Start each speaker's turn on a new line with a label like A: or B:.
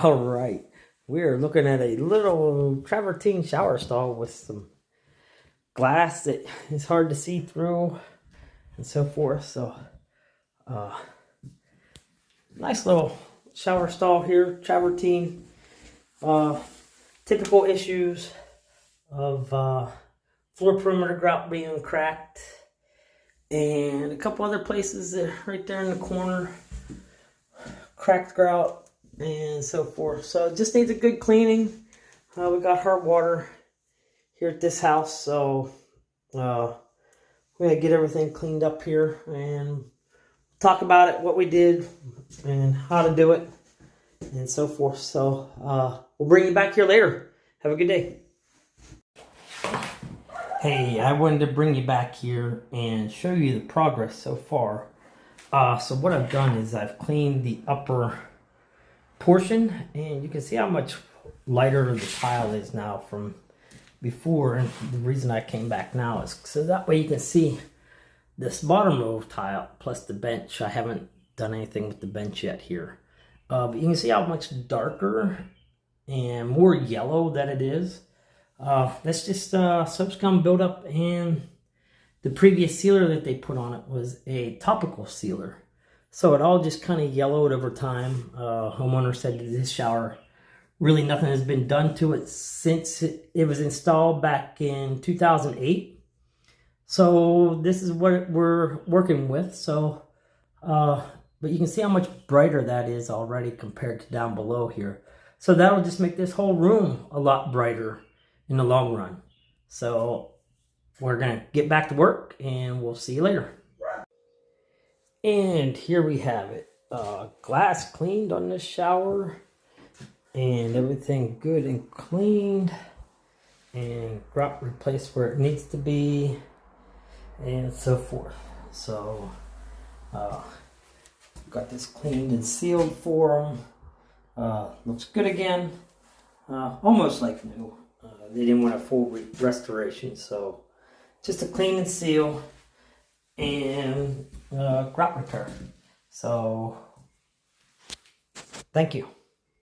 A: All right, we're looking at a little travertine shower stall with some glass that is hard to see through and so forth. So, uh, nice little shower stall here, travertine. Uh, Typical issues of floor perimeter grout being cracked, and a couple other places that right there in the corner, cracked grout and so forth. So it just needs a good cleaning. We got hard water here at this house, so we're gonna get everything cleaned up here and talk about it, what we did and how to do it and so forth. So we'll bring you back here later. Have a good day. Hey, I wanted to bring you back here and show you the progress so far. So what I've done is I've cleaned the upper portion, and you can see how much lighter the tile is now from before. And the reason I came back now is so that way you can see this bottom row of tile plus the bench. I haven't done anything with the bench yet here, but you can see how much darker and more yellow that it is. That's just soap scum buildup, and the previous sealer that they put on it was a topical sealer. So it all just kind of yellowed over time. Homeowner said that this shower, really nothing has been done to it since it was installed back in 2008. So this is what we're working with. So, but you can see how much brighter that is already compared to down below here. So that'll just make this whole room a lot brighter in the long run. So we're gonna get back to work and we'll see you later. And here we have it. Glass cleaned on this shower and everything good and cleaned, and grout replaced where it needs to be and so forth. So got this cleaned and sealed for them. Looks good again, almost like new. They didn't want a full restoration, so just a clean and seal and grout repair. So thank you.